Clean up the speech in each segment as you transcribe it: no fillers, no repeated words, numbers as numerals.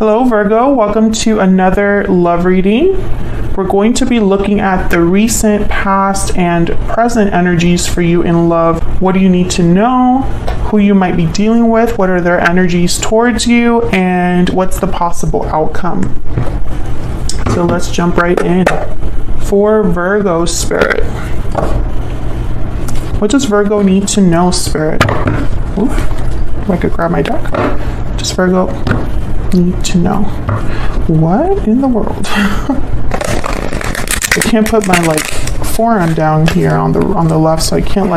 Hello, Virgo. Welcome to another love reading. We're going to be looking at the recent, past, and present energies for you in love. What do you need to know? Who you might be dealing with? What are their energies towards you? And what's the possible outcome? So let's jump right in. For Virgo, Spirit. What does Virgo need to know, Spirit? Oof. I could grab my deck. Does Virgo need to know? What in the world? I can't put my forearm down here on the left, so I can't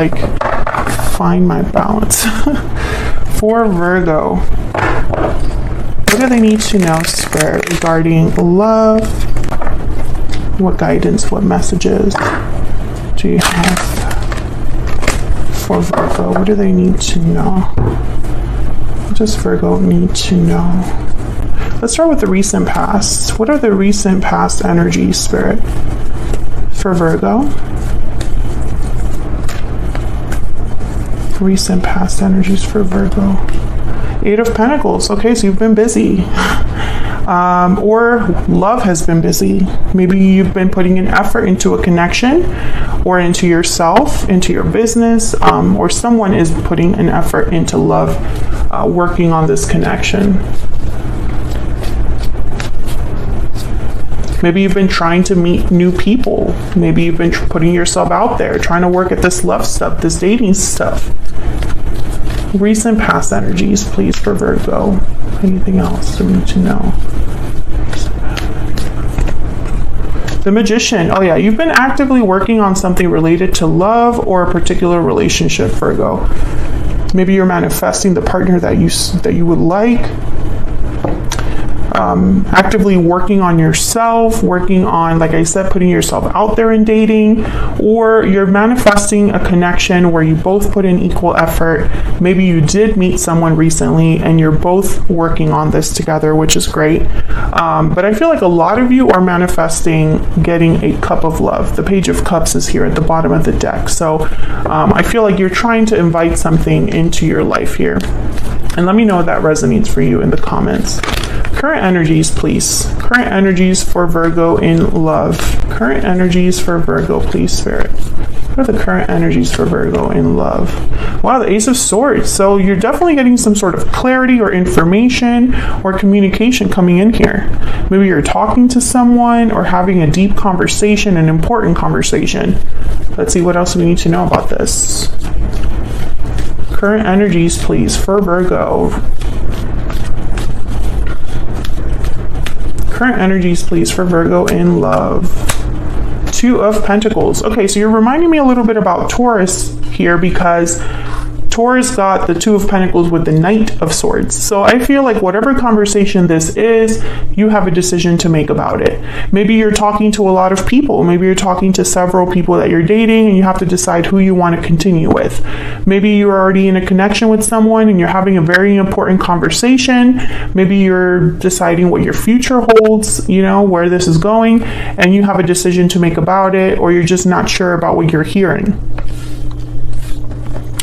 find my balance. For Virgo, what do they need to know, Spirit, regarding love? What guidance, what messages do you have for Virgo? What do they need to know? What does Virgo need to know? Let's start with the recent past. What are the recent past energies, Spirit, for Virgo? Recent past energies for Virgo. Eight of Pentacles. Okay, so you've been busy. Or love has been busy. Maybe you've been putting an effort into a connection or into yourself, into your business, or someone is putting an effort into love, working on this connection. Maybe you've been trying to meet new people. Maybe you've been putting yourself out there, trying to work at this love stuff, this dating stuff. Recent past energies, please, for Virgo. Anything else we need to know? The Magician. Oh yeah, you've been actively working on something related to love or a particular relationship, Virgo. Maybe you're manifesting the partner that you would like. Actively working on yourself, working on, like I said, putting yourself out there in dating, or you're manifesting a connection where you both put in equal effort. Maybe you did meet someone recently and you're both working on this together, which is great. But I feel like a lot of you are manifesting getting a cup of love. The Page of Cups is here at the bottom of the deck. So I feel like you're trying to invite something into your life here. And let me know if that resonates for you in the comments. Current energies, please. Current energies for Virgo in love. Current energies for Virgo, please, Spirit. What are the current energies for Virgo in love? Wow, the Ace of Swords. So you're definitely getting some sort of clarity or information or communication coming in here. Maybe you're talking to someone or having a deep conversation, an important conversation. Let's see what else we need to know about this. Current energies, please, for Virgo. Current energies, please, for Virgo in love. Two of Pentacles. Okay, so you're reminding me a little bit about Taurus here, because Taurus got the Two of Pentacles with the Knight of Swords. So I feel like whatever conversation this is, you have a decision to make about it. Maybe you're talking to a lot of people. Maybe you're talking to several people that you're dating and you have to decide who you want to continue with. Maybe you're already in a connection with someone and you're having a very important conversation. Maybe you're deciding what your future holds, where this is going, and you have a decision to make about it, or you're just not sure about what you're hearing.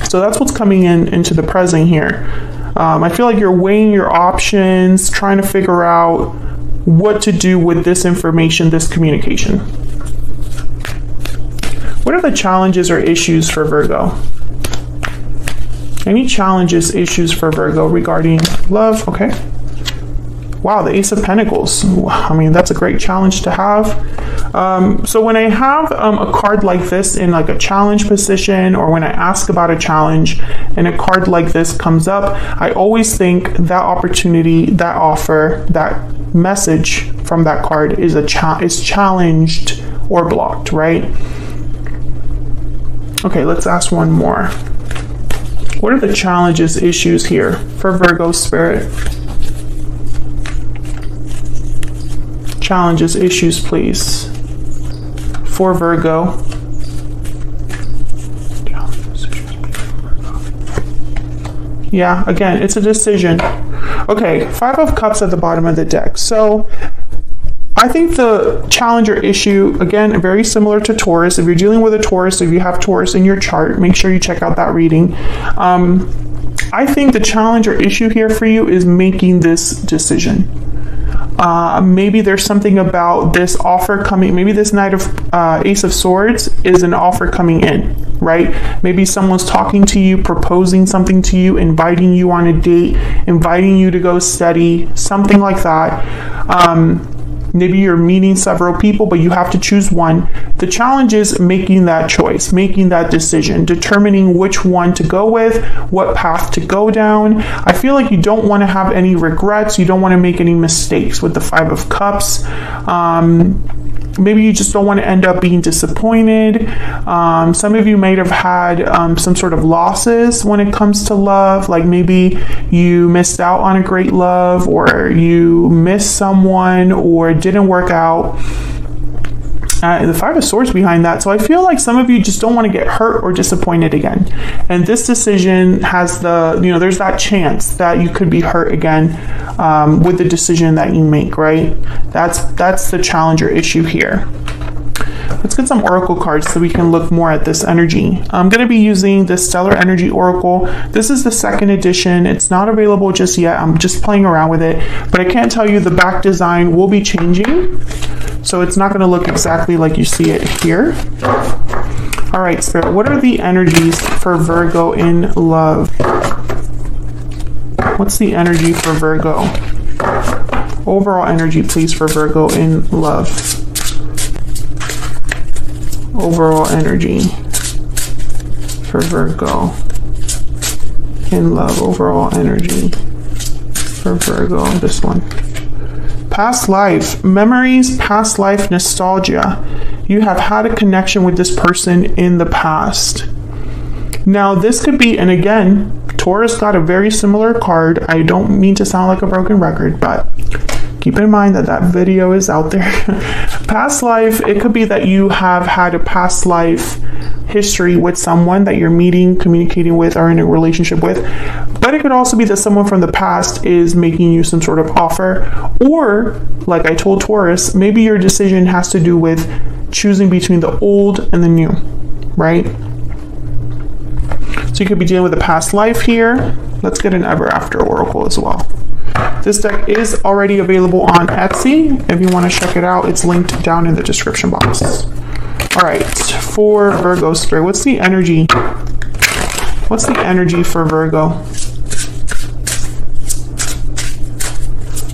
So that's what's coming into the present here. I feel like you're weighing your options, trying to figure out what to do with this information, this communication. What are the challenges or issues for Virgo? Any challenges, issues for Virgo regarding love? Okay. Wow, the Ace of Pentacles. I mean, that's a great challenge to have. So when I have a card like this in a challenge position, or when I ask about a challenge and a card like this comes up, I always think that opportunity, that offer, that message from that card is challenged or blocked, right? Okay, let's ask one more. What are the challenges, issues here for Virgo, Spirit? Challenges, issues, please, for Virgo. Yeah, again, it's a decision. Okay, Five of Cups at the bottom of the deck. So I think the challenge or issue, again, very similar to Taurus. If you're dealing with a Taurus, if you have Taurus in your chart, make sure you check out that reading. I think the challenge or issue here for you is making this decision. Maybe there's something about this offer coming. Maybe this Knight of Ace of Swords is an offer coming in, right? Maybe someone's talking to you, proposing something to you, inviting you on a date, inviting you to go study, something like that. Maybe you're meeting several people, but you have to choose one. The challenge is making that choice, making that decision, determining which one to go with, what path to go down. I feel like you don't want to have any regrets. You don't want to make any mistakes with the Five of Cups. Maybe you just don't want to end up being disappointed. Some of you might have had some sort of losses when it comes to love, like maybe you missed out on a great love, or you missed someone, or it didn't work out. The Five of Swords behind that. So I feel like some of you just don't want to get hurt or disappointed again. And this decision has there's that chance that you could be hurt again with the decision that you make, right? That's the challenge or issue here. Let's get some oracle cards so we can look more at this energy. I'm going to be using the Stellar Energy Oracle. This is the second edition. It's not available just yet. I'm just playing around with it, but I can't tell you the back design will be changing. So it's not going to look exactly like you see it here. All right, Spirit, what are the energies for Virgo in love? What's the energy for Virgo? Overall energy, please, for Virgo in love. Overall energy for Virgo in love. Overall energy for Virgo. This one. Past life, memories, past life, nostalgia. You have had a connection with this person in the past. Now, this could be, and again, Taurus got a very similar card. I don't mean to sound like a broken record, but keep in mind that video is out there. Past life, it could be that you have had a past life history with someone that you're meeting, communicating with, or in a relationship with. But it could also be that someone from the past is making you some sort of offer. Or, like I told Taurus, maybe your decision has to do with choosing between the old and the new, right? So you could be dealing with a past life here. Let's get an Ever After Oracle as well. This deck is already available on Etsy. If you want to check it out, it's linked down in the description box. All right, for Virgo Spirit, what's the energy? What's the energy for Virgo?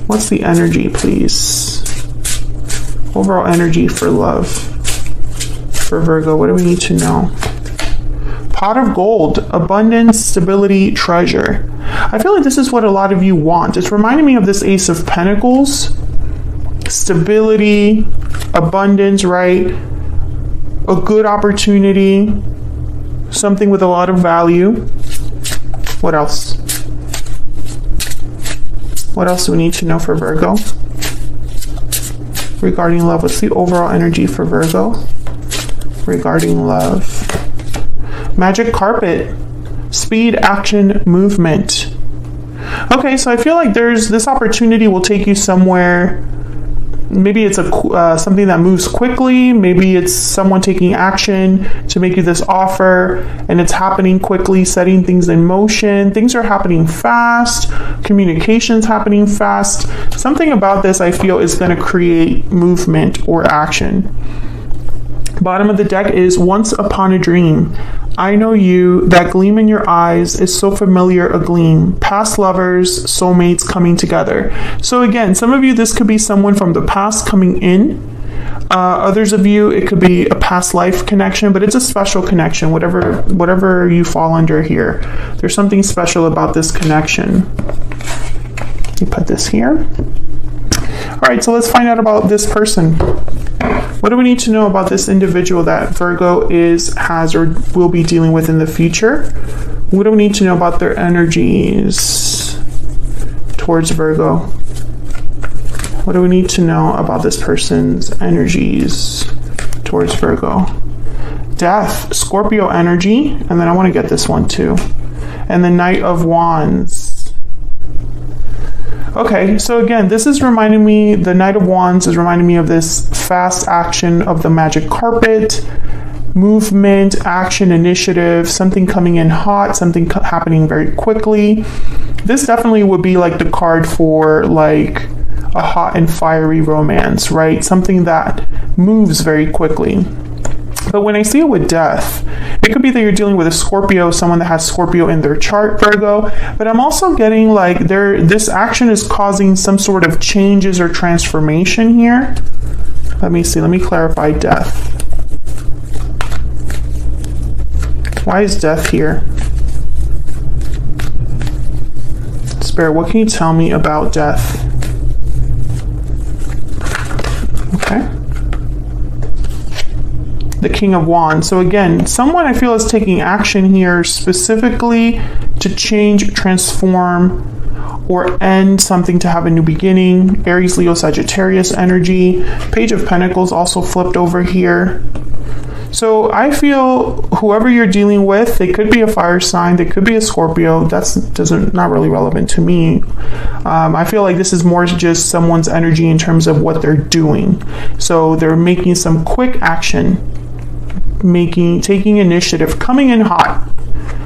What's the energy, please? Overall energy for love for Virgo. What do we need to know? Pot of Gold, abundance, stability, treasure. I feel like this is what a lot of you want. It's reminding me of this Ace of Pentacles. Stability, abundance, right? A good opportunity, something with a lot of value. What else? What else do we need to know for Virgo? Regarding love, what's the overall energy for Virgo? Regarding love. Magic Carpet, speed, action, movement. Okay, so I feel like there's this opportunity will take you somewhere. Maybe it's something that moves quickly. Maybe it's someone taking action to make you this offer, and it's happening quickly, setting things in motion. Things are happening fast. Communication's happening fast. Something about this I feel is going to create movement or action. Bottom of the deck is Once Upon a Dream. I know you, that gleam in your eyes is so familiar a gleam. Past lovers, soulmates coming together. So again, some of you, this could be someone from the past coming in. Others of you, it could be a past life connection, but it's a special connection, whatever you fall under here. There's something special about this connection. Let me put this here. All right, so let's find out about this person. What do we need to know about this individual that Virgo has, or will be dealing with in the future? What do we need to know about their energies towards Virgo? What do we need to know about this person's energies towards Virgo? Death, Scorpio energy, and then I want to get this one too. And the Knight of Wands. Okay, so again, this is reminding me, the Knight of Wands is reminding me of this fast action of the Magic Carpet, movement, action, initiative, something coming in hot, something happening very quickly. This definitely would be like the card for like a hot and fiery romance, right? Something that moves very quickly. But when I see it with death, it could be that you're dealing with a Scorpio, someone that has Scorpio in their chart, Virgo. But I'm also getting like this action is causing some sort of changes or transformation here. Let me see. Let me clarify death. Why is death here? Spirit, what can you tell me about death? Okay. The King of Wands. So again, someone I feel is taking action here specifically to change, transform, or end something to have a new beginning. Aries, Leo, Sagittarius energy. Page of Pentacles also flipped over here. So I feel whoever you're dealing with, they could be a fire sign, they could be a Scorpio. That's not really relevant to me. I feel like this is more just someone's energy in terms of what they're doing. So they're making some quick action, taking initiative, coming in hot.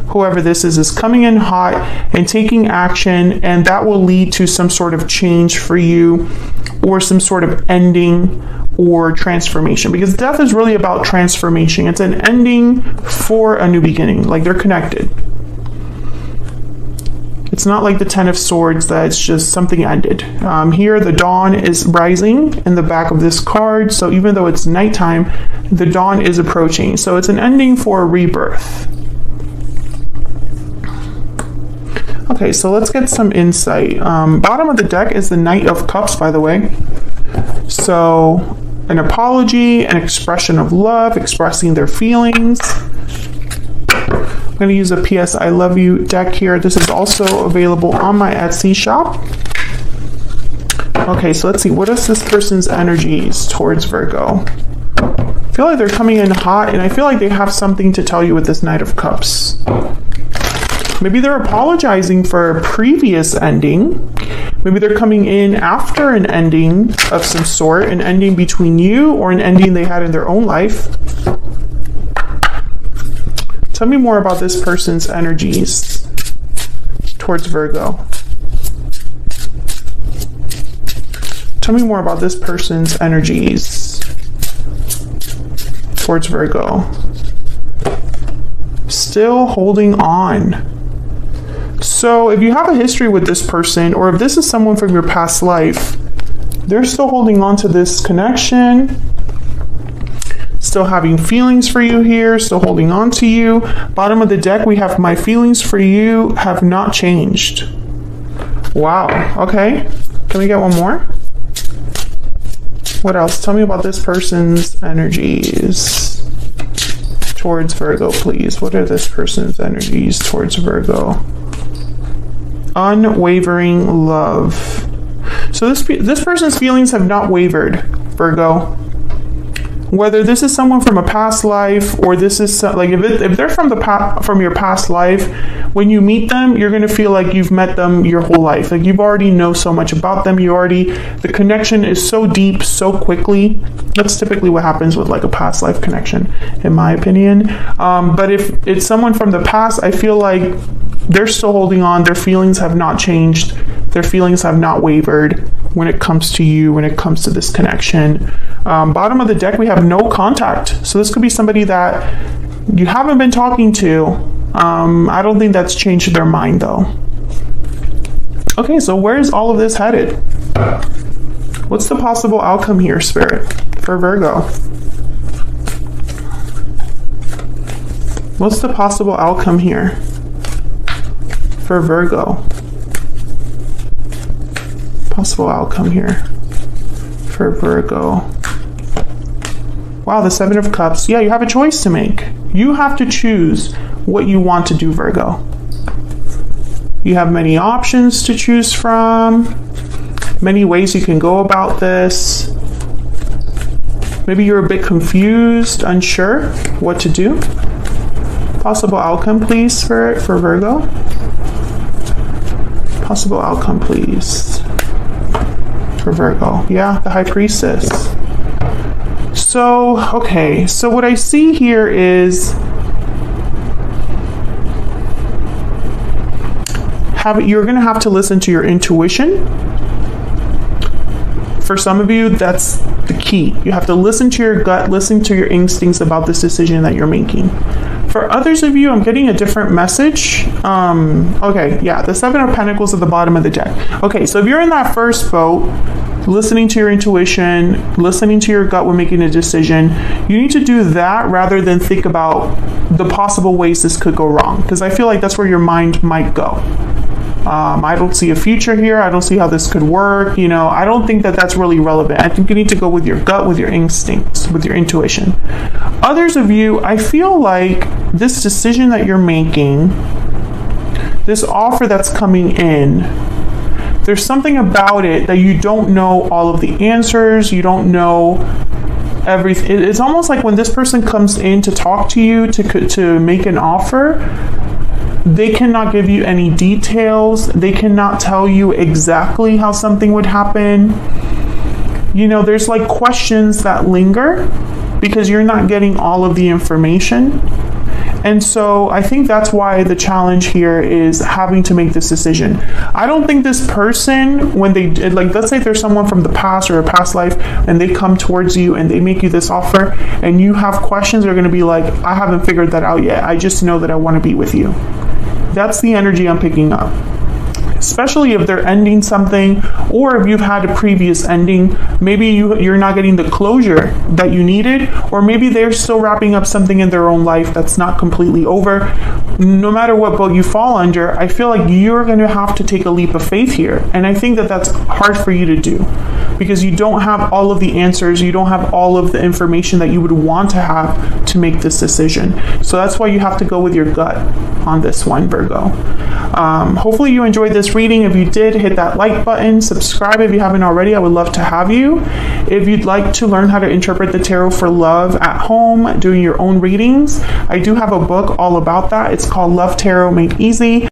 Whoever this is coming in hot and taking action, and that will lead to some sort of change for you or some sort of ending or transformation, because death is really about transformation. It's an ending for a new beginning. Like, they're connected. It's not like the Ten of Swords that it's just something ended. Here the dawn is rising in the back of this card, so even though it's nighttime, the dawn is approaching. So it's an ending for a rebirth. Okay, so let's get some insight. Bottom of the deck is the Knight of Cups, by the way. So an apology, an expression of love, expressing their feelings. I'm going to use a PS I Love You deck here. This is also available on my Etsy shop. Okay, so let's see. What is this person's energies towards Virgo? I feel like they're coming in hot, and I feel like they have something to tell you with this Knight of Cups. Maybe they're apologizing for a previous ending. Maybe they're coming in after an ending of some sort, an ending between you or an ending they had in their own life. Tell me more about this person's energies towards Virgo. Tell me more about this person's energies towards Virgo. Still holding on. So if you have a history with this person, or if this is someone from your past life, they're still holding on to this connection, still having feelings for you here, still holding on to you. Bottom of the deck, we have my feelings for you have not changed. Wow. Okay. Can we get one more? What else? Tell me about this person's energies towards Virgo, please. What are this person's energies towards Virgo? Unwavering love. So this person's feelings have not wavered, Virgo. Whether this is someone from a past life, or this is like if they're from your past life, when you meet them, you're going to feel like you've met them your whole life. Like you've already know so much about them. The connection is so deep, so quickly. That's typically what happens with like a past life connection, in my opinion. But if it's someone from the past, I feel like they're still holding on. Their feelings have not changed. Their feelings have not wavered when it comes to you, when it comes to this connection. Bottom of the deck, we have no contact. So this could be somebody that you haven't been talking to. I don't think that's changed their mind though. Okay, so where's all of this headed? What's the possible outcome here, Spirit, for Virgo? What's the possible outcome here for Virgo? Possible outcome here for Virgo. Wow, the Seven of Cups. Yeah, you have a choice to make. You have to choose what you want to do, Virgo. You have many options to choose from, many ways you can go about this. Maybe you're a bit confused, unsure what to do. Possible outcome, please, for Virgo. Possible outcome, please, for Virgo. Yeah, the High Priestess. So, okay, so what I see here is you're going to have to listen to your intuition. For some of you, that's the key. You have to listen to your gut, listen to your instincts about this decision that you're making. For others of you, I'm getting a different message. Okay, yeah, the Seven of Pentacles at the bottom of the deck. Okay, so if you're in that first boat, listening to your intuition, listening to your gut when making a decision, you need to do that rather than think about the possible ways this could go wrong, because I feel like that's where your mind might go. I don't see a future here. I don't see how this could work. I don't think that that's really relevant. I think you need to go with your gut, with your instincts, with your intuition. Others of you, I feel like this decision that you're making, this offer that's coming in, there's something about it that you don't know all of the answers. You don't know everything. It's almost like when this person comes in to talk to you, to make an offer, they cannot give you any details. They cannot tell you exactly how something would happen. There's like questions that linger because you're not getting all of the information. And so I think that's why the challenge here is having to make this decision. I don't think this person, when they, let's say there's someone from the past or a past life and they come towards you and they make you this offer and you have questions, they're going to be like, I haven't figured that out yet. I just know that I want to be with you. That's the energy I'm picking up. Especially if they're ending something, or if you've had a previous ending, maybe you're not getting the closure that you needed, or maybe they're still wrapping up something in their own life that's not completely over. No matter what boat you fall under, I feel like you're going to have to take a leap of faith here. And I think that that's hard for you to do because you don't have all of the answers. You don't have all of the information that you would want to have to make this decision. So that's why you have to go with your gut on this one, Virgo. Hopefully you enjoyed this reading. If you did, hit that like button, subscribe if you haven't already. I would love to have you. If you'd like to learn how to interpret the tarot for love at home, doing your own readings, I do have a book all about that. It's called Love Tarot Made Easy.